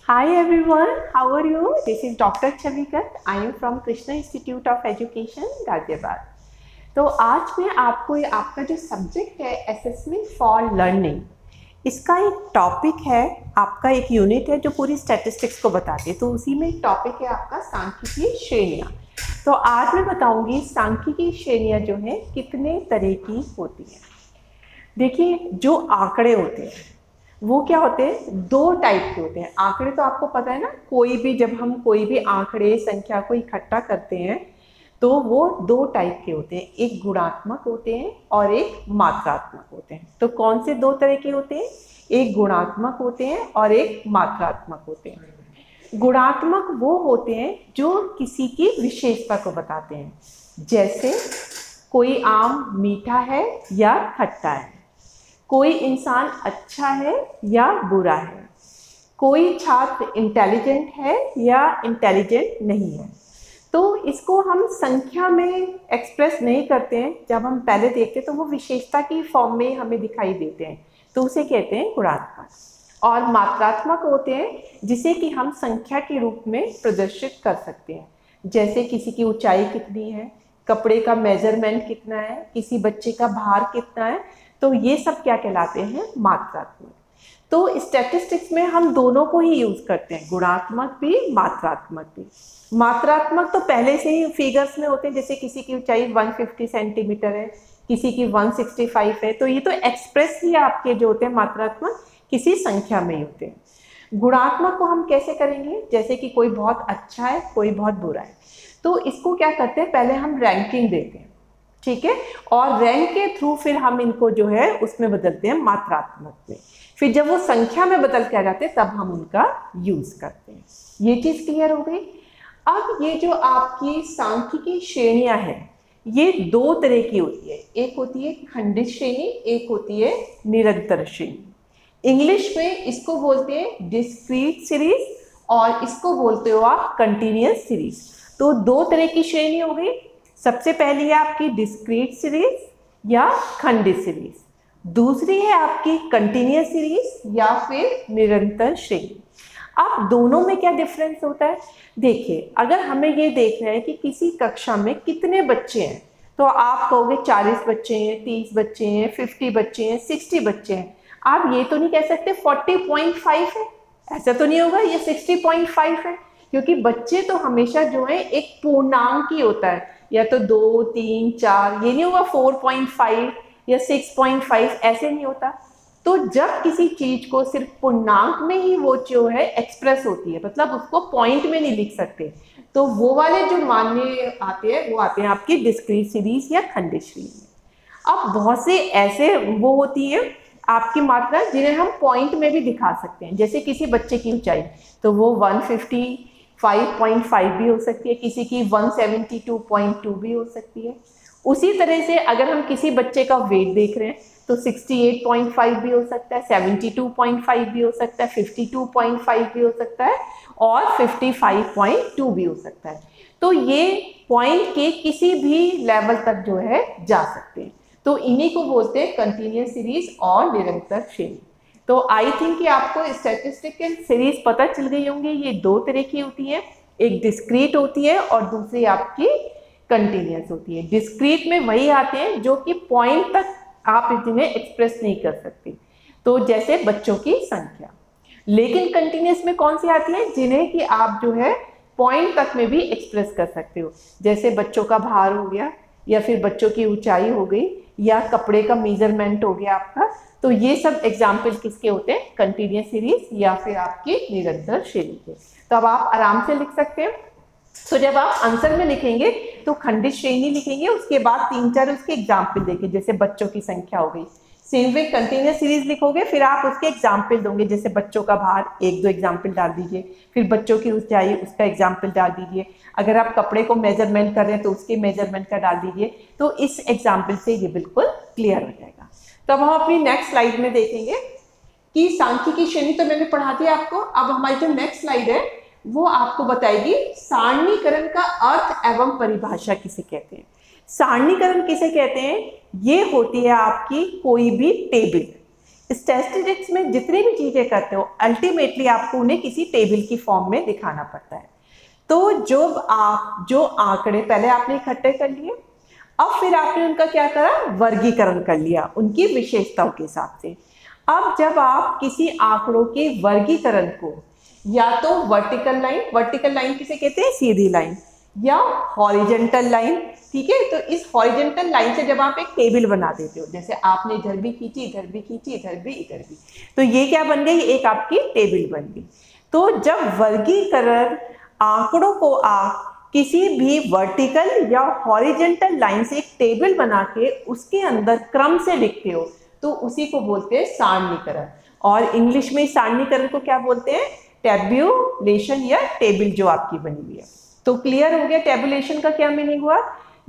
Hi everyone, how are you? This is Dr. Chavikar. I am from Krishna Institute of Education, Ghaziabad. तो आज मैं आपको आपका जो सब्जेक्ट है असेसमेंट फॉर लर्निंग, इसका एक टॉपिक है, आपका एक यूनिट है जो पूरी स्टैटिस्टिक्स को बताती है। तो उसी में एक टॉपिक है आपका सांख्यिकीय श्रेणियाँ। तो आज मैं बताऊंगी सांख्यिकीय श्रेणियाँ जो है कितने तरह की होती हैं। देखिए, जो आंकड़े होते हैं वो क्या होते हैं, दो टाइप के होते हैं। आंकड़े तो आपको पता है ना, कोई भी जब हम कोई भी आंकड़े संख्या को इकट्ठा करते हैं तो वो दो टाइप के होते हैं, एक गुणात्मक होते हैं और एक मात्रात्मक होते हैं। तो कौन से दो तरह के होते हैं? एक गुणात्मक होते हैं और एक मात्रात्मक होते हैं। गुणात्मक वो होते हैं जो किसी की विशेषता को बताते हैं, जैसे कोई आम मीठा है या खट्टा है, कोई इंसान अच्छा है या बुरा है, कोई छात्र इंटेलिजेंट है या इंटेलिजेंट नहीं है। तो इसको हम संख्या में एक्सप्रेस नहीं करते हैं, जब हम पहले देखते हैं तो वो विशेषता की फॉर्म में हमें दिखाई देते हैं, तो उसे कहते हैं गुणात्मक। और मात्रात्मक होते हैं जिसे कि हम संख्या के रूप में प्रदर्शित कर सकते हैं, जैसे किसी की ऊंचाई कितनी है, कपड़े का मेजरमेंट कितना है, किसी बच्चे का भार कितना है। तो ये सब क्या कहलाते हैं? मात्रात्मक। तो स्टैटिस्टिक्स में हम दोनों को ही यूज करते हैं, गुणात्मक भी मात्रात्मक भी। मात्रात्मक तो पहले से ही फिगर्स में होते हैं, जैसे किसी की ऊंचाई 150 सेंटीमीटर है, किसी की 165 है, तो ये तो एक्सप्रेस ही आपके जो होते हैं मात्रात्मक किसी संख्या में ही होते हैं। गुणात्मक को हम कैसे करेंगे? जैसे कि कोई बहुत अच्छा है, कोई बहुत बुरा है, तो इसको क्या करते हैं, पहले हम रैंकिंग देते हैं, ठीक है, और रैंक के थ्रू फिर हम इनको जो है उसमें बदलते हैं मात्रात्मक में। फिर जब वो संख्या में बदल के आ जाते हैं तब हम उनका यूज करते हैं। ये चीज क्लियर हो गई। अब ये जो आपकी सांख्यिकी श्रेणियां हैं, ये दो तरह की होती है, एक होती है खंडित श्रेणी, एक होती है निरंतर श्रेणी। इंग्लिश में इसको बोलते हैं डिस्क्रीट सीरीज और इसको बोलते हो आप कंटिन्यूअस सीरीज। तो दो तरह की श्रेणी हो गई। सबसे पहली है आपकी डिस्क्रीट सीरीज या खंडित सीरीज, दूसरी है आपकी कंटिन्यूअस सीरीज या फिर निरंतर श्रेणी। अब दोनों में क्या डिफरेंस होता है? देखिए, अगर हमें ये देखना है कि किसी कक्षा में कितने बच्चे हैं, तो आप कहोगे 40 बच्चे हैं, 30 बच्चे हैं, 50 बच्चे हैं, 60 बच्चे हैं। आप ये तो नहीं कह सकते 40.5 है, ऐसा तो नहीं होगा, ये 60.5 है, क्योंकि बच्चे तो हमेशा जो है एक पूर्णांक ही होता है, या तो 2, 3, 4, ये नहीं होगा 4.5 या 6.5, ऐसे नहीं होता। तो जब किसी चीज को सिर्फ पूर्णांक में ही वो जो है एक्सप्रेस होती है, मतलब उसको पॉइंट में नहीं लिख सकते, तो वो वाले जो मानने आते हैं वो आते हैं आपकी डिस्क्रीट सीरीज या खंडित श्रेणी। अब बहुत से ऐसे वो होती है आपकी मात्रा जिन्हें हम पॉइंट में भी दिखा सकते हैं, जैसे किसी बच्चे की ऊंचाई, तो वो 155.5 भी हो सकती है, किसी की 172.2 भी हो सकती है। उसी तरह से अगर हम किसी बच्चे का वेट देख रहे हैं तो 68.5 भी हो सकता है, 72.5 भी हो सकता है, 52.5 भी हो सकता है और 55.2 भी हो सकता है। तो ये पॉइंट के किसी भी लेवल तक जो है जा सकते हैं। तो इन्हीं को बोलते हैं कंटिन्यूअस सीरीज और निरंतर श्रेणी। तो आई थिंक कि आपको स्टैटिस्टिकल सीरीज पता चल गई होंगी। ये दो तरह की होती है, एक डिस्क्रीट होती है और दूसरी आपकी कंटिन्यूअस होती है। डिस्क्रीट में वही आते हैं जो कि पॉइंट तक आप जिन्हें एक्सप्रेस नहीं कर सकते, तो जैसे बच्चों की संख्या। लेकिन कंटिन्यूअस में कौन सी आती है, जिन्हें कि आप जो है पॉइंट तक में भी एक्सप्रेस कर सकते हो, जैसे बच्चों का भार हो गया, या फिर बच्चों की ऊंचाई हो गई, या कपड़े का मेजरमेंट हो गया आपका। तो ये सब एग्जाम्पल किसके होते हैं? कंटिन्यूअस सीरीज या फिर आपकी निरंतर श्रेणी के। तो अब आप आराम से लिख सकते हैं। तो जब आप आंसर में लिखेंगे तो खंडित श्रेणी लिखेंगे, उसके बाद 3-4 उसके एग्जाम्पल देंगे, जैसे बच्चों की संख्या हो गई। सेम वे कंटिन्यूअस सीरीज लिखोगे, फिर आप उसके एग्जाम्पल दोगे, जैसे बच्चों का भार 1-2 एग्जाम्पल डाल दीजिए, फिर बच्चों की ऊंचाई उसका एग्जाम्पल डाल दीजिए, अगर आप कपड़े को मेजरमेंट कर रहे हैं तो उसके मेजरमेंट का डाल दीजिए। तो इस एग्जाम्पल से ये बिल्कुल क्लियर हो जाएगा। तो अब हम अपनी नेक्स्ट स्लाइड में देखेंगे कि सांख्यिकी श्रेणी तो मैंने पढ़ा दी आपको। अब हमारी जो नेक्स्ट स्लाइड है वो आपको बताएगी सारणीकरण का अर्थ एवं परिभाषा किसे कहते हैं। सारणीकरण किसे कहते हैं? ये होती है आपकी कोई भी टेबल, स्टैटिस्टिक्स में जितनी भी चीजें करते हो अल्टीमेटली आपको उन्हें किसी टेबल की फॉर्म में दिखाना पड़ता है। तो जो आंकड़े पहले आपने इकट्ठे कर लिए, अब फिर आपने उनका क्या करा, वर्गीकरण कर लिया उनकी विशेषताओं के हिसाब से। अब जब आप किसी आंकड़ों के वर्गीकरण को या तो वर्टिकल लाइन किसे कहते हैं, सीधी लाइन, या हॉरिजेंटल लाइन, ठीक है, तो इस हॉरिजेंटल लाइन से जब आप एक टेबल बना देते हो, जैसे आपने इधर भी खींची, इधर भी खींची, इधर भी, इधर भी, तो ये क्या बन गई, एक आपकी टेबल बन गई। तो जब वर्गीकरण आंकड़ों को आप किसी भी वर्टिकल या हॉरिजेंटल लाइन से एक टेबल बना के उसके अंदर क्रम से लिखते हो, तो उसी को बोलते हैं सारणीकरण। और इंग्लिश में सारणीकरण को क्या बोलते हैं, टैब्यूलेशन या टेबल जो आपकी बनी हुई है। तो क्लियर हो गया टैब्यूलेशन का क्या मीनिंग हुआ,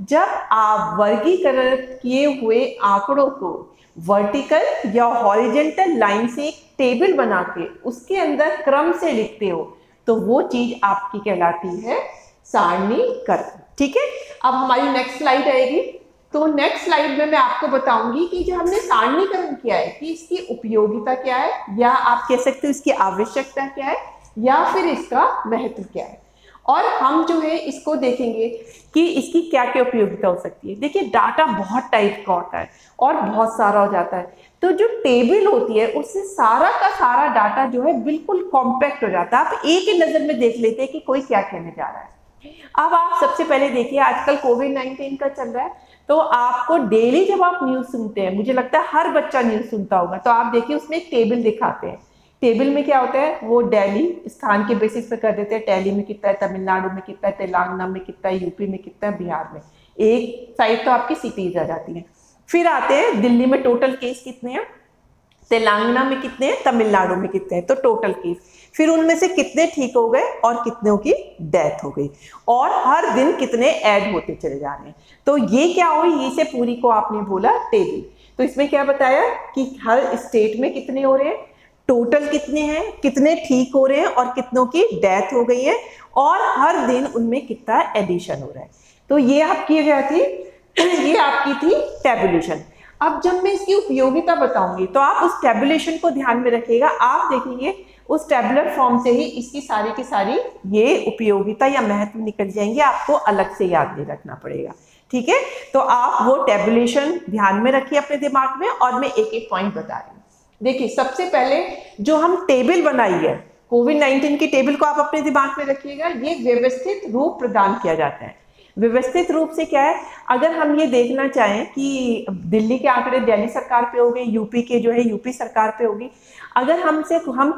जब आप वर्गीकरण किए हुए आंकड़ों को वर्टिकल या हॉरिजेंटल लाइन से एक टेबल बना के उसके अंदर क्रम से लिखते हो, तो वो चीज आपकी कहलाती है सारणीकरण। ठीक है, अब हमारी नेक्स्ट स्लाइड आएगी। तो नेक्स्ट स्लाइड में मैं आपको बताऊंगी कि जो हमने सारणीकरण किया है कि इसकी उपयोगिता क्या है, या आप कह सकते हो इसकी आवश्यकता क्या है, या फिर इसका महत्व क्या है। और हम जो है इसको देखेंगे कि इसकी क्या क्या उपयोगिता हो सकती है। देखिए डाटा बहुत टाइप का होता है और बहुत सारा हो जाता है, तो जो टेबल होती है उससे सारा का सारा डाटा जो है बिल्कुल कॉम्पैक्ट हो जाता है। आप एक ही नजर में देख लेते हैं कि कोई क्या कहने जा रहा है। अब आप सबसे पहले देखिए, आजकल कोविड-19 का चल रहा है, तो आपको डेली जब आप न्यूज़ सुनते हैं, मुझे लगता है हर बच्चा न्यूज़ सुनता होगा, तो आप देखिए उसमें एक टेबल दिखाते हैं। टेबल में क्या होता है, वो दिल्ली स्थान के बेसिस पे कर देते हैं, दिल्ली में कितना है, तमिलनाडु में कितना है, तेलंगाना में कितना है, यूपी में कितना है, बिहार में। एक साइड तो आपकी सिटीज आ जाती हैं। फिर आते हैं दिल्ली में टोटल केस कितने हैं, तेलंगाना में कितने हैं, तमिलनाडु में कितने हैं, तो टोटल केस, फिर उनमें से कितने ठीक हो गए और कितनों की डेथ हो गई, और हर दिन कितने ऐड होते चले जा रहे हैं। तो ये क्या हुई, ये से पूरी को आपने बोला टेबल। तो इसमें क्या बताया कि हर स्टेट में कितने हो रहे हैं, टोटल कितने हैं, कितने ठीक हो रहे हैं और कितनों की डेथ हो गई है, और हर दिन उनमें कितना एडिशन हो रहा है। तो ये आपकी क्या थी, ये आपकी थी टैबुलेशन। अब जब मैं इसकी उपयोगिता बताऊंगी तो आप उस टैबुलेशन को ध्यान में रखिएगा। आप देखेंगे उस टैबुलर फॉर्म से ही इसकी सारी की सारी ये उपयोगिता या महत्व निकल जाएंगे, आपको अलग से याद नहीं रखना पड़ेगा। ठीक है, तो आप वो टैबुलेशन ध्यान में रखिए अपने दिमाग में, और मैं एक एक पॉइंट बता रही हूँ। देखिए सबसे पहले जो हम टेबल बनाई है, कोविड-19 की टेबल को आप अपने दिमाग में रखिएगा, ये व्यवस्थित रूप प्रदान किया जाता है। व्यवस्थित रूप से क्या है, अगर हम ये देखना चाहें कि दिल्ली के आंकड़े दिल्ली सरकार पे हो गए, यूपी के जो है यूपी सरकार पे होगी, अगर हम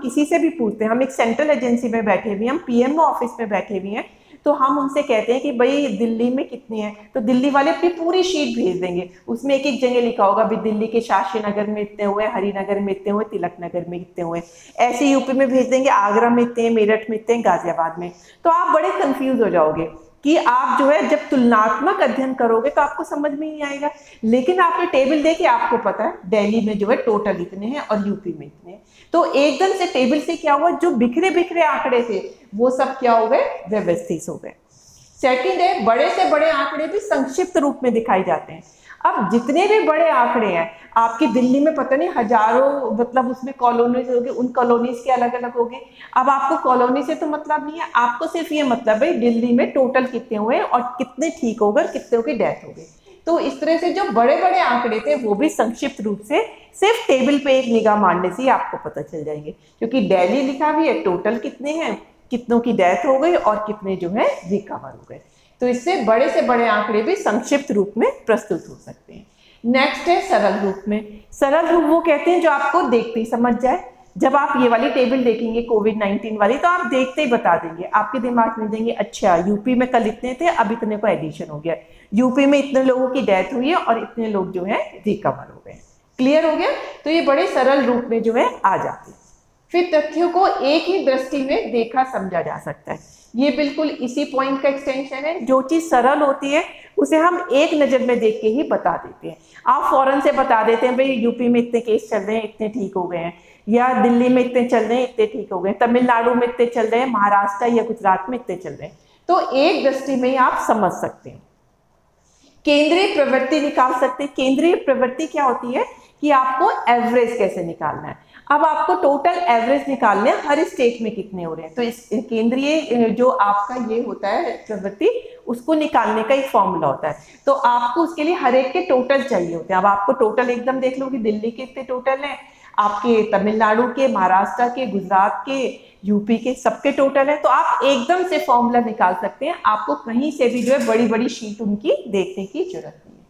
किसी से भी पूछते हैं, हम एक सेंट्रल एजेंसी में बैठे हुए हैं, हम पीएमओ ऑफिस में बैठे हुए हैं, तो हम उनसे कहते हैं कि भाई दिल्ली में कितने हैं, तो दिल्ली वाले अपनी पूरी शीट भेज देंगे, उसमें एक एक जगह लिखा होगा भी दिल्ली के शास्त्री नगर में इतने हुए, हरिनगर में इतने हुए, तिलक नगर में इतने हुए, ऐसे यूपी में भेज देंगे, आगरा में इतने, मेरठ में इतने, गाजियाबाद में। तो आप बड़े कंफ्यूज हो जाओगे कि आप जो है जब तुलनात्मक अध्ययन करोगे तो आपको समझ में नहीं आएगा। लेकिन आपने टेबल देखे, आपको पता है दिल्ली में जो है टोटल इतने हैं और यूपी में इतने हैं, तो एकदम से टेबल से क्या हुआ, जो बिखरे बिखरे आंकड़े थे वो सब क्या हो गए, व्यवस्थित हो गए। सेकंड है, बड़े से बड़े आंकड़े भी संक्षिप्त रूप में दिखाए जाते हैं। अब जितने भी बड़े आंकड़े हैं आपकी दिल्ली में, पता नहीं हजारों, मतलब उसमें कॉलोनीज होगी, उन कॉलोनीज के अलग अलग होंगे। अब आपको कॉलोनी से तो मतलब नहीं है, आपको सिर्फ ये मतलब है दिल्ली में टोटल कितने हुए और कितने ठीक हो गए, कितनों की डेथ हो गई। तो इस तरह से जो बड़े बड़े आंकड़े थे वो भी संक्षिप्त रूप से सिर्फ टेबल पे एक निगाह मारने से ही आपको पता चल जाएंगे, क्योंकि दिल्ली लिखा भी है, टोटल कितने हैं, कितनों की डेथ हो गई और कितने जो है रिकवर हो गए। तो इससे बड़े से बड़े आंकड़े भी संक्षिप्त रूप में प्रस्तुत हो सकते हैं। नेक्स्ट है सरल रूप में। सरल रूप वो कहते हैं जो आपको देखते ही समझ जाए। जब आप ये वाली टेबल देखेंगे कोविड-19 वाली, तो आप देखते ही बता देंगे, आपके दिमाग में देंगे अच्छा यूपी में कल इतने थे, अब इतने को एडिशन हो गया, यूपी में इतने लोगों की डेथ हुई है और इतने लोग जो है रिकवर हो गए। क्लियर हो गया, तो ये बड़े सरल रूप में जो है आ जाते हैं। फिर तथ्यों को एक ही दृष्टि में देखा समझा जा सकता है। ये बिल्कुल इसी पॉइंट का एक्सटेंशन है। जो चीज सरल होती है उसे हम एक नजर में देख के ही बता देते हैं। आप फौरन से बता देते हैं भाई यूपी में इतने केस चल रहे हैं, इतने ठीक हो गए हैं, या दिल्ली में इतने चल रहे हैं, इतने ठीक हो गए, तमिलनाडु में इतने चल रहे हैं, महाराष्ट्र या गुजरात में इतने चल रहे हैं। तो एक दृष्टि में ही आप समझ सकते हैं। केंद्रीय प्रवृत्ति निकाल सकते हैं। केंद्रीय प्रवृत्ति क्या होती है कि आपको एवरेज कैसे निकालना है। अब आपको टोटल एवरेज निकालने हैं हर स्टेट में कितने हो रहे हैं। तो इस केंद्रीय जो आपका ये होता है प्रवृत्ति, उसको निकालने का एक फॉर्मूला होता है। तो आपको उसके लिए हर एक के टोटल चाहिए होते हैं। अब आपको टोटल एकदम देख लो कि दिल्ली के इतने टोटल हैं, आपके तमिलनाडु के, महाराष्ट्र के, गुजरात के, यूपी के, सबके टोटल है। तो आप एकदम से फॉर्मूला निकाल सकते हैं। आपको कहीं से भी जो है बड़ी बड़ी शीट उनकी देखने की जरूरत नहीं है।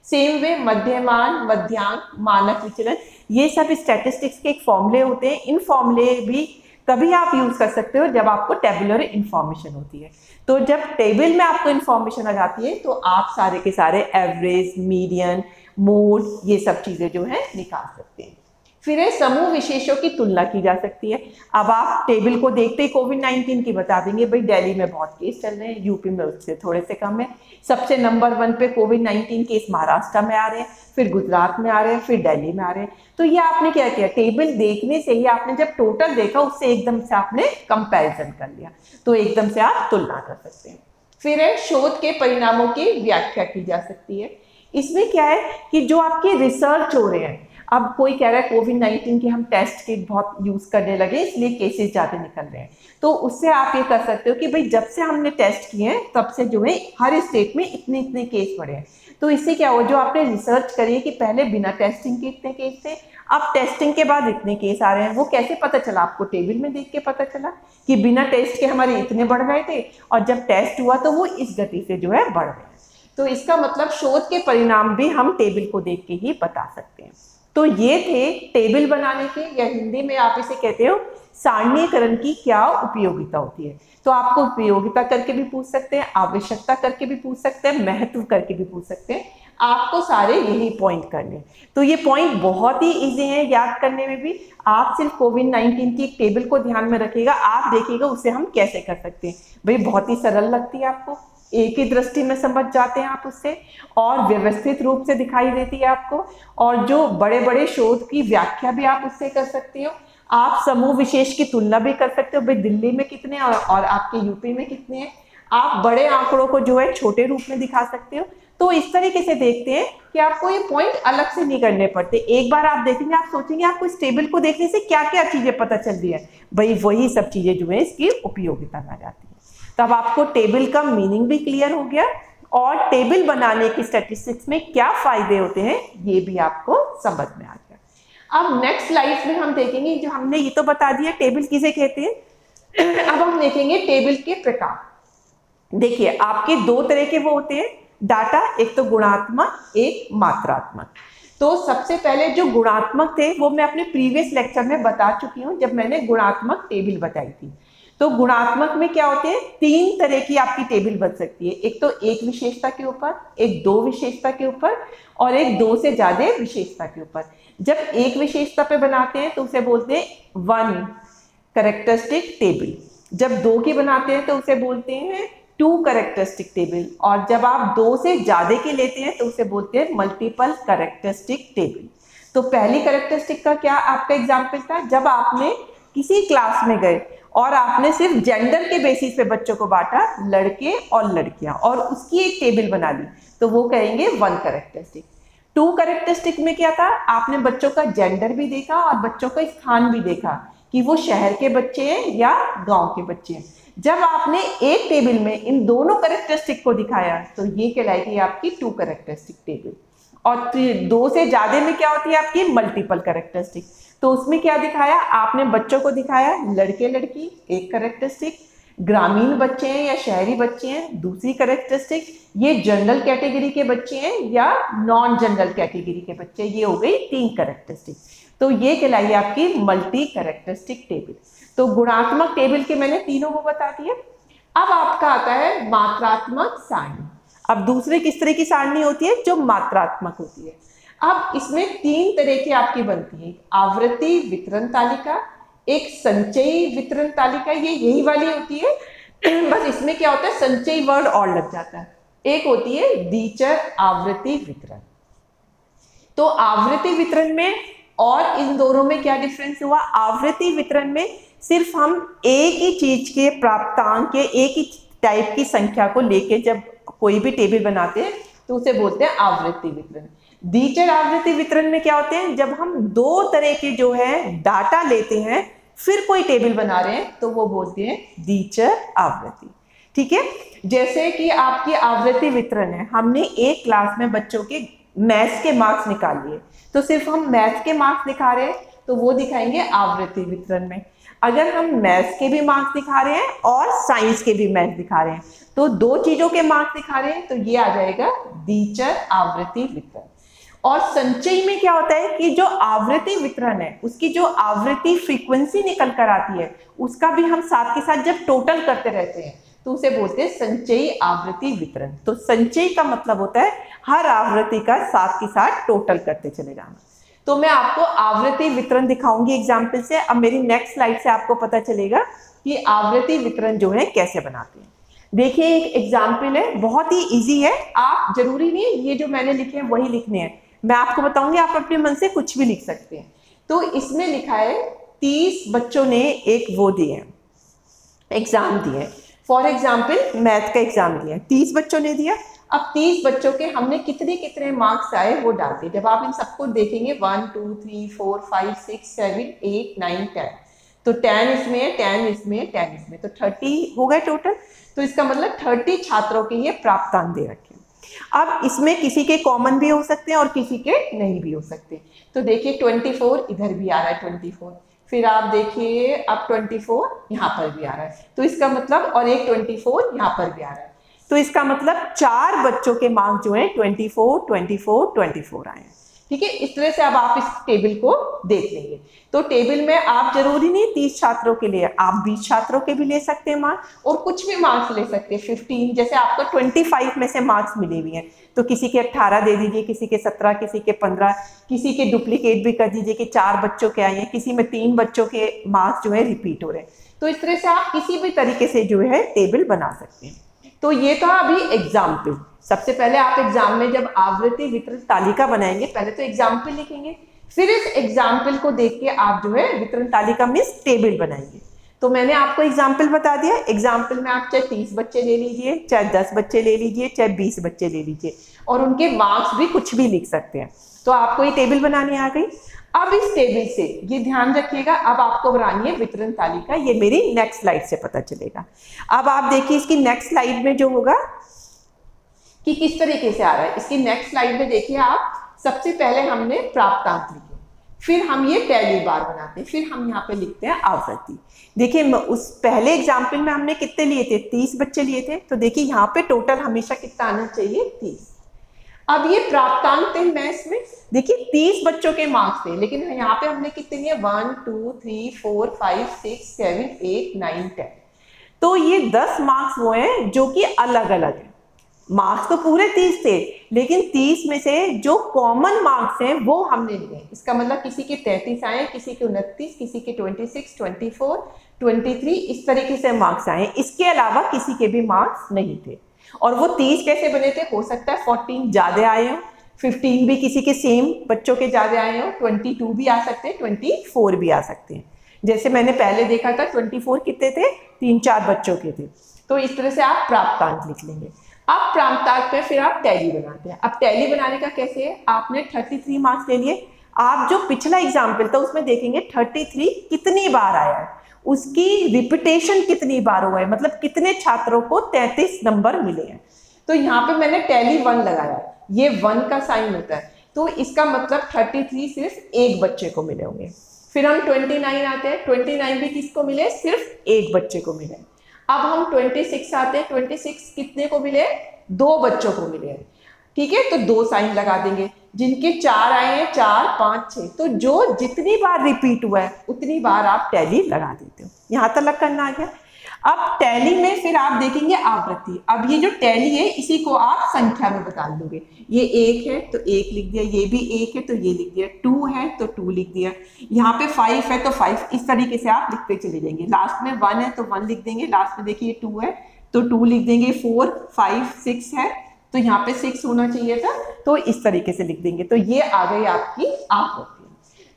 सेम वे मध्यमान, मध्यांक, मानक विचलन, ये सब स्टैटिस्टिक्स के एक फॉर्मूले होते हैं। इन फॉर्मूले भी कभी आप यूज कर सकते हो जब आपको टेबुलर इंफॉर्मेशन होती है। तो जब टेबल में आपको इंफॉर्मेशन आ जाती है तो आप सारे के सारे एवरेज, मीडियन, मोड, ये सब चीजें जो है निकाल सकते हैं। फिर है समूह विशेषों की तुलना की जा सकती है। अब आप टेबल को देखते ही कोविड-19 की बता देंगे, भाई दिल्ली में बहुत केस चल रहे हैं, यूपी में उससे थोड़े से कम है। सबसे नंबर 1 पे कोविड-19 केस महाराष्ट्र में आ रहे हैं, फिर गुजरात में आ रहे हैं, फिर दिल्ली में आ रहे हैं। तो ये आपने क्या किया, टेबल देखने से ही आपने जब टोटल देखा उससे एकदम से आपने कंपैरिजन कर लिया, तो एकदम से आप तुलना कर सकते हैं। फिर है शोध के परिणामों की व्याख्या की जा सकती है। इसमें क्या है कि जो आपके रिसर्च हो रहे हैं, अब कोई कह रहा है कोविड-19 के हम टेस्ट किट बहुत यूज करने लगे इसलिए केसेस ज्यादा निकल रहे हैं, तो उससे आप ये कर सकते हो कि भाई जब से हमने टेस्ट किए हैं तब से जो है हर स्टेट में इतने इतने केस बढ़े हैं। तो इससे क्या हो, जो आपने रिसर्च करी है कि पहले बिना टेस्टिंग के इतने केस थे, अब टेस्टिंग के बाद इतने केस आ रहे हैं, वो कैसे पता चला आपको? टेबल में देख के पता चला कि बिना टेस्ट के हमारे इतने बढ़ रहे थे और जब टेस्ट हुआ तो वो इस गति से जो है बढ़ रहे हैं। तो इसका मतलब शोध के परिणाम भी हम टेबल को देख के ही बता सकते हैं। तो ये थे टेबल बनाने के, या हिंदी में आप इसे कहते हो सारणीकरण की क्या उपयोगिता होती है। तो आपको उपयोगिता करके भी पूछ सकते हैं, आवश्यकता करके भी पूछ सकते हैं, महत्व करके भी पूछ सकते हैं। आपको सारे यही पॉइंट करने। तो ये पॉइंट बहुत ही इजी है याद करने में भी। आप सिर्फ कोविड-19 की एक टेबल को ध्यान में रखिएगा, आप देखिएगा उसे हम कैसे कर सकते हैं। भाई बहुत ही सरल लगती है, आपको एक ही दृष्टि में समझ जाते हैं आप उससे, और व्यवस्थित रूप से दिखाई देती है आपको, और जो बड़े बड़े शोध की व्याख्या भी आप उससे कर सकते हो। आप समूह विशेष की तुलना भी कर सकते हो, भाई दिल्ली में कितने और आपके यूपी में कितने हैं। आप बड़े आंकड़ों को जो है छोटे रूप में दिखा सकते हो। तो इस तरीके से देखते हैं कि आपको ये पॉइंट अलग से नहीं करने पड़ते। एक बार आप देखेंगे, आप सोचेंगे आपको इस टेबल को देखने से क्या क्या चीजें पता चल रही है, भाई वही सब चीजें जो है इसकी उपयोगिता में आ जाती है। तब आपको टेबल का मीनिंग भी क्लियर हो गया, और टेबल बनाने की स्टैटिस्टिक्स में क्या फायदे होते हैं ये भी आपको समझ में आ गया। अब नेक्स्ट स्लाइड में हम देखेंगे, जो हमने ये तो बता दिया टेबल किसे कहते हैं। अब हम देखेंगे टेबल के प्रकार। देखिए आपके दो तरह के वो होते हैं डाटा, एक तो गुणात्मक, एक मात्रात्मक। तो सबसे पहले जो गुणात्मक थे वो मैं अपने प्रीवियस लेक्चर में बता चुकी हूँ जब मैंने गुणात्मक टेबल बताई थी। तो गुणात्मक में क्या होते हैं, 3 तरह की आपकी टेबल बन सकती है। एक तो एक विशेषता के ऊपर, एक 2 विशेषता के ऊपर, और एक 2 से ज्यादा विशेषता के ऊपर। जब एक विशेषता पे बनाते हैं तो उसे बोलते हैं 1 कैरेक्टरिस्टिक टेबल। जब 2 की बनाते हैं तो उसे बोलते हैं 2 कैरेक्टरिस्टिक टेबल, और जब आप 2 से ज्यादा की लेते हैं तो उसे बोलते हैं मल्टीपल कैरेक्टरिस्टिक टेबल। तो पहली कैरेक्टरिस्टिक का क्या आपका एग्जाम्पल था, जब आपने किसी क्लास में गए और आपने सिर्फ जेंडर के बेसिस पे बच्चों को बांटा, लड़के और लड़कियां, और उसकी एक टेबल बना ली, तो वो कहेंगे 1 कैरेक्टरिस्टिक। 2 कैरेक्टरिस्टिक में क्या था, आपने बच्चों का जेंडर भी देखा और बच्चों का स्थान भी देखा कि वो शहर के बच्चे हैं या गांव के बच्चे हैं। जब आपने एक टेबल में इन दोनों कैरेक्टरिस्टिक को दिखाया तो ये कहलाएगी आपकी 2 कैरेक्टरिस्टिक टेबल। और 2 से ज्यादा में क्या होती है आपकी मल्टीपल कैरेक्टरिस्टिक। तो उसमें क्या दिखाया, आपने बच्चों को दिखाया लड़के लड़की, एक कैरेक्टरिस्टिक, ग्रामीण बच्चे हैं या शहरी बच्चे हैं, दूसरी कैरेक्टरिस्टिक, ये जनरल कैटेगरी के बच्चे हैं या नॉन जनरल कैटेगरी के बच्चे, ये हो गई 3 कैरेक्टरिस्टिक। तो ये कहलाई आपकी मल्टी कैरेक्टरिस्टिक टेबल। तो गुणात्मक टेबल के मैंने तीनों को बता दिए। अब आपका आता है मात्रात्मक सारणी। अब दूसरे किस तरह की सारणी होती है, जो मात्रात्मक होती है। अब इसमें 3 तरह की आपकी बनती है, आवृत्ति वितरण तालिका, एक संचयी वितरण तालिका, ये यही वाली होती है, बस इसमें क्या होता है संचयी वर्ड और लग जाता है। एक होती है द्विचर आवृत्ति वितरण। तो आवृत्ति वितरण में और इन दोनों में क्या डिफरेंस हुआ, आवृत्ति वितरण में सिर्फ हम एक ही चीज के प्राप्तांक के एक ही टाइप की संख्या को लेके जब कोई भी टेबल बनाते हैं तो उसे बोलते हैं आवृत्ति वितरण। द्विचर आवृत्ति वितरण में क्या होते हैं, जब हम दो तरह के जो है डाटा लेते हैं फिर कोई टेबल बना रहे हैं तो वो बोलते हैं द्विचर आवृत्ति। ठीक है, जैसे कि आपकी आवृत्ति वितरण है, हमने एक क्लास में बच्चों के मैथ्स के मार्क्स निकाल लिए, तो सिर्फ हम मैथ्स के मार्क्स दिखा रहे हैं तो वो दिखाएंगे आवृत्ति वितरण में। अगर हम मैथ्स के भी मार्क्स दिखा रहे हैं और साइंस के भी मैथ्स दिखा रहे हैं तो दो चीजों के मार्क्स दिखा रहे हैं तो ये आ जाएगा द्विचर आवृत्ति वितरण। और संचयी में क्या होता है कि जो आवृत्ति वितरण है उसकी जो आवृत्ति फ्रीक्वेंसी निकल कर आती है उसका भी हम साथ के साथ जब टोटल करते रहते हैं तो उसे बोलते हैं संचयी आवृत्ति वितरण। तो संचयी का मतलब होता है हर आवृत्ति का साथ के साथ टोटल करते चले जाना। तो मैं आपको आवृत्ति वितरण दिखाऊंगी एग्जाम्पल से। अब मेरी नेक्स्ट स्लाइड से आपको पता चलेगा कि आवृत्ति वितरण जो है कैसे बनाते हैं। देखिए एक एग्जाम्पल है, बहुत ही इजी है, आप जरूरी नहीं है ये जो मैंने लिखे हैं वही लिखने हैं, मैं आपको बताऊंगी, आप अपने मन से कुछ भी लिख सकते हैं। तो इसमें लिखा है 30 बच्चों ने एक वो दिए एग्जाम दिए, फॉर एग्जाम्पल मैथ का एग्जाम दिया, 30 बच्चों ने दिया। अब 30 बच्चों के हमने कितने कितने मार्क्स आए वो डालते। जब आप इन सबको देखेंगे 1 2 3 4 5 6 7 8 9 10, तो 10 इसमें है, 10 इसमें है, 10 इसमें, तो 30 हो गए टोटल। तो इसका मतलब 30 छात्रों के ये प्राप्तांक दे रखे। अब इसमें किसी के कॉमन भी हो सकते हैं और किसी के नहीं भी हो सकते। तो देखिए 24 इधर भी आ रहा है 24, फिर आप देखिए अब 24 यहाँ पर भी आ रहा है, तो इसका मतलब, और एक 24 यहाँ पर भी आ रहा है, तो इसका मतलब 4 बच्चों के मार्क्स जो है 24 24 24 आए हैं। ठीक है, इस तरह से अब आप इस टेबल को देख लेंगे। तो टेबल में आप जरूरी नहीं 30 छात्रों के लिए, आप 20 छात्रों के भी ले सकते हैं मार्क्स और कुछ भी मार्क्स ले सकते हैं। 15 जैसे आपको 25 में से मार्क्स मिले हुए हैं तो किसी के 18 दे दीजिए, किसी के 17, किसी के 15, किसी के डुप्लीकेट भी कर दीजिए कि 4 बच्चों के आए हैं, किसी में 3 बच्चों के मार्क्स जो है रिपीट हो रहे हैं। तो इस तरह से आप किसी भी तरीके से जो है टेबल बना सकते हैं। तो ये था अभी एग्जाम्पल। सबसे पहले आप एग्जाम में जब आवृत्ति वितरण तालिका बनाएंगे पहले तो एग्जाम्पल लिखेंगे, फिर इस एग्जाम्पल को देख के आप जो है वितरण तालिका में टेबल बनाएंगे। तो मैंने आपको एग्जाम्पल बता दिया, एग्जाम्पल में आप चाहे 30 बच्चे ले लीजिए, चाहे 10 बच्चे ले लीजिए, चाहे 20 बच्चे ले लीजिए और उनके मार्क्स भी कुछ भी लिख सकते हैं। तो आपको ये टेबल बनानी आ गई। अब इस टेबल से ये ध्यान रखिएगा, अब आपको बनानी है वितरण तालिका, ये मेरी नेक्स्ट स्लाइड से पता चलेगा। अब आप देखिए इसकी नेक्स्ट स्लाइड में जो होगा कि किस तरीके से आ रहा है। इसकी नेक्स्ट स्लाइड में देखिए आप, सबसे पहले हमने प्राप्तांक लिखे, फिर हम ये टैली बार बनाते हैं, फिर हम यहाँ पे लिखते हैं आवृत्ति। देखिए उस पहले एग्जाम्पल में हमने कितने लिए थे, 30 बच्चे लिए थे, तो देखिए यहाँ पे टोटल हमेशा कितना आना चाहिए, 30। अब ये प्राप्तांक थे मैथ्स में, देखिए 30 बच्चों के मार्क्स थे, लेकिन यहाँ पे हमने कितने लिए 1 2 3 4 5 6 7 8 9 10, तो ये 10 मार्क्स वो हैं जो कि अलग अलग है। मार्क्स तो पूरे 30 थे लेकिन 30 में से जो कॉमन मार्क्स हैं वो हमने लिए। इसका मतलब किसी के 33 आए, किसी के 29, किसी के 26 24 23, इस तरीके से मार्क्स आए। इसके अलावा किसी के भी मार्क्स नहीं थे। और वो 30 कैसे बने थे, हो सकता है 14 ज्यादा आए हो, 15 भी किसी के सेम बच्चों के ज्यादा आए हो, 22 भी आ सकते हैं, 24 भी आ सकते हैं। जैसे मैंने पहले देखा था 24 कितने थे, 3-4 बच्चों के थे। तो इस तरह से आप प्राप्तांक लिख लेंगे। अब प्राप्तांक पे फिर आप टैली बनाते हैं। अब टैली बनाने का कैसे है, आपने 33 मार्क्स ले लिए, आप जो पिछला एग्जाम्पल था उसमें देखेंगे 33 कितनी बार आया है, उसकी रिपीटेशन कितनी बार हुआ है, मतलब कितने छात्रों को 33 नंबर मिले हैं। तो यहाँ पे मैंने टैली 1 लगाया, ये 1 का साइन होता है, तो इसका मतलब 33 सिर्फ एक बच्चे को मिले होंगे। फिर हम 29 आते हैं, 29 भी किसको मिले, सिर्फ एक बच्चे को मिले। अब हम 26 आते हैं, 26 कितने को मिले, 2 बच्चों को मिले। ठीक है, तो 2 साइन लगा देंगे। जिनके 4 आए हैं, 4 5 6, तो जो जितनी बार रिपीट हुआ है उतनी बार आप टैली लगा देते हो। यहाँ तक करना आ गया। अब टैली में फिर आप देखेंगे आवृत्ति। अब ये जो टैली है इसी को आप संख्या में बता दोगे, ये 1 है तो 1 लिख दिया, ये भी 1 है तो ये लिख दिया, 2 है तो 2 लिख दिया, यहाँ पे 5 है तो 5, इस तरीके से आप लिखते चले जाएंगे। लास्ट में 1 है तो 1 लिख देंगे, लास्ट में देखिए 2 है तो 2 लिख देंगे, 4 5 6 है तो यहाँ पे 6 होना चाहिए था, तो इस तरीके से लिख देंगे। तो ये आ गई आपकी आवृत्ति।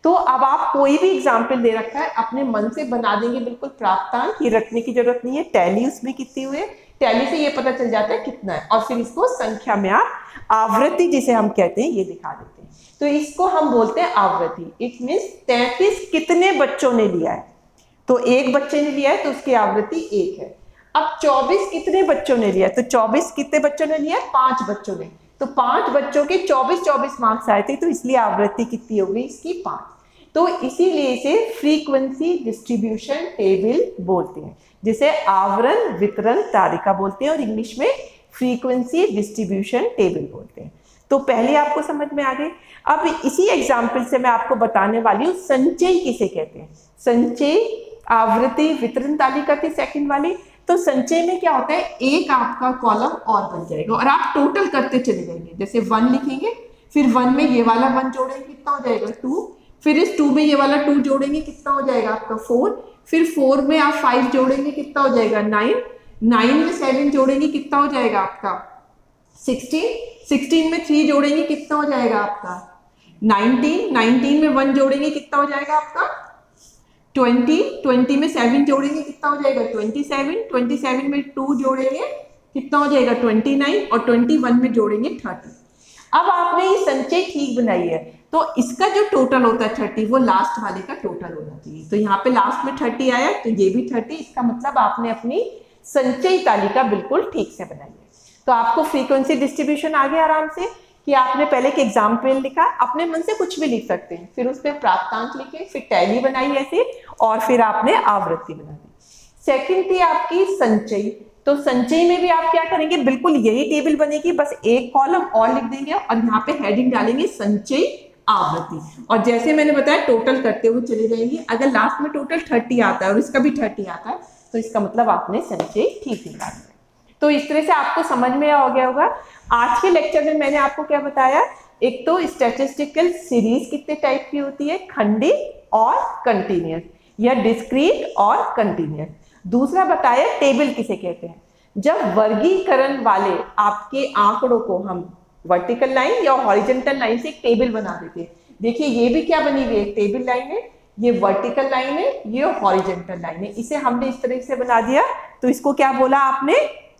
तो अब आप कोई भी एग्जाम्पल दे रखा है अपने मन से बना देंगे बिल्कुल प्राप्तांक, ये रखने की जरूरत नहीं है। टैली उसमें कितनी हुई है, टैली से ये पता चल जाता है कितना है, और फिर इसको संख्या में आप आवृत्ति जिसे हम कहते हैं ये दिखा देते हैं। तो इसको हम बोलते हैं आवृत्ति। इट मीन्स 33 कितने बच्चों ने लिया है, तो एक बच्चे ने लिया है तो उसकी आवृत्ति 1 है। अब 24 कितने बच्चों ने लिया है, तो 24 कितने बच्चों ने लिया है, 5 बच्चों ने, तो 5 बच्चों के 24 मार्क्स आए थे, तो इसलिए आवृत्ति कितनी हो गई इसकी 5। तो इसीलिए इसे फ्रीक्वेंसी डिस्ट्रीब्यूशन टेबल बोलते हैं, जिसे आवरण वितरण तालिका बोलते हैं और इंग्लिश में फ्रीक्वेंसी डिस्ट्रीब्यूशन टेबल बोलते हैं। तो पहले आपको समझ में आ गई। अब इसी एग्जाम्पल से मैं आपको बताने वाली हूँ संचय किसे कहते हैं। संचय, आवृत्ति, वितरण तालिका थी सेकंड वाली। तो संचय में क्या होता है, एक आपका कॉलम और बन जाएगा और आप टोटल करते चले जाएंगे। जैसे 1 लिखेंगे, फिर 1 में ये वाला 1 जोड़ेंगे, कितना हो जाएगा 2, फिर इस 2 में ये वाला 2 जोड़ेंगे, कितना हो जाएगा आपका 4, फिर 4 में आप 5 जोड़ेंगे, कितना हो जाएगा 9, 9 में 7 जोड़ेंगे, कितना हो जाएगा आपका 16, 16 में 3 जोड़ेंगे, कितना हो जाएगा आपका 19, 19 में 1 जोड़ेंगे, कितना हो जाएगा आपका 20, 20 में 7 जोड़ेंगे, कितना हो जाएगा 27, 27 में 2 जोड़ेंगे, कितना हो जाएगा 29, और 21 में जोड़ेंगे 30। अब आपने ये संचय ठीक बनाई है, तो इसका जो टोटल होता है 30, वो लास्ट वाले का टोटल होना चाहिए। तो यहाँ पे लास्ट में 30 आया, तो ये भी 30, इसका मतलब आपने अपनी संचय तालिका बिल्कुल ठीक से बनाई है। तो आपको फ्रीक्वेंसी डिस्ट्रीब्यूशन आ गया आराम से, कि आपने पहले एक एग्जाम्पल लिखा, अपने मन से कुछ भी लिख सकते हैं, फिर उस पर प्राप्तांक लिखे, फिर टैली बनाई ऐसे, और फिर आपने आवृत्ति बना दी। सेकंड थी आपकी संचय। तो संचय में भी आप क्या करेंगे, बिल्कुल यही टेबल बनेगी, बस एक कॉलम और लिख देंगे और यहाँ पे हेडिंग डालेंगे संचय आवृत्ति, और जैसे मैंने बताया टोटल करते हुए चले जाएंगे। अगर लास्ट में टोटल 30 आता है और इसका भी 30 आता है, तो इसका मतलब आपने संचय ठीक निकाल दिया। तो इस तरह से आपको समझ में आ गया होगा। आज के लेक्चर में मैंने आपको क्या बताया, एक तो स्टैटिस्टिकल सीरीज कितने टाइप की होती है, खंडी और कंटिन्यूअस, या डिस्क्रीट और कंटिन्यूअस। दूसरा बताया टेबल किसे कहते हैं, जब वर्गीकरण वाले आपके आंकड़ों को हम वर्टिकल लाइन या हॉरिजॉन्टल लाइन से एक टेबल बना देते हैं। देखिए ये भी क्या बनी हुई है, एक टेबल लाइन है, ये वर्टिकल लाइन है, ये हॉरिजॉन्टल लाइन है, इसे हमने इस तरह से बना दिया, तो इसको क्या बोला आपने,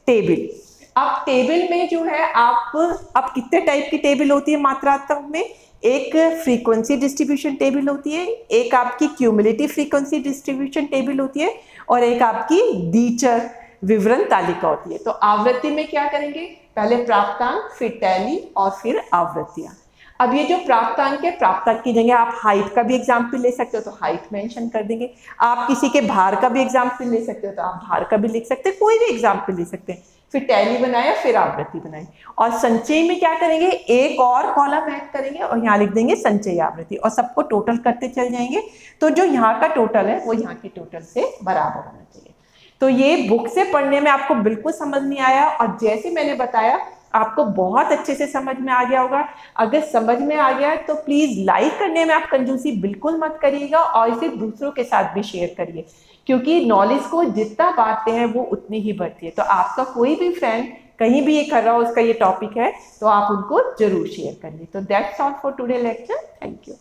टेबल। अब टेबल में जो है आप, अब कितने टाइप की टेबल होती है मात्रात्मक में, एक फ्रीक्वेंसी डिस्ट्रीब्यूशन टेबल होती है, एक आपकी क्यूमुलेटिव फ्रीक्वेंसी डिस्ट्रीब्यूशन टेबल होती है, और एक आपकी दीचर विवरण तालिका होती है। तो आवृत्ति में क्या करेंगे, पहले प्राप्तांक, फिर टैली और फिर आवृत्तियां। अब ये जो प्राप्तांक है, प्राप्तांक की जगह आप हाइट का भी एग्जाम्पल ले सकते हो, तो हाइट मेंशन कर देंगे। आप किसी के भार का भी एग्जाम्पल ले सकते हो, तो आप भार का भी लिख सकते हैं, कोई भी एग्जाम्पल ले सकते हैं। फिर टैली बनाया, फिर आवृत्ति बनाई। और संचय में क्या करेंगे, एक और कॉलम ऐड करेंगे और यहाँ लिख देंगे संचय आवृत्ति, और सबको टोटल करते चल जाएंगे। तो जो यहाँ का टोटल है वो यहाँ के टोटल से बराबर होना चाहिए। तो ये बुक से पढ़ने में आपको बिल्कुल समझ नहीं आया, और जैसे मैंने बताया आपको बहुत अच्छे से समझ में आ गया होगा। अगर समझ में आ गया तो प्लीज लाइक करने में आप कंजूसी बिल्कुल मत करिएगा, और इसे दूसरों के साथ भी शेयर करिए, क्योंकि नॉलेज को जितना बांटते हैं वो उतनी ही बढ़ती है। तो आपका कोई भी फ्रेंड कहीं भी ये कर रहा हो, उसका ये टॉपिक है, तो आप उनको जरूर शेयर करिए। तो that's all for today lecture. Thank you.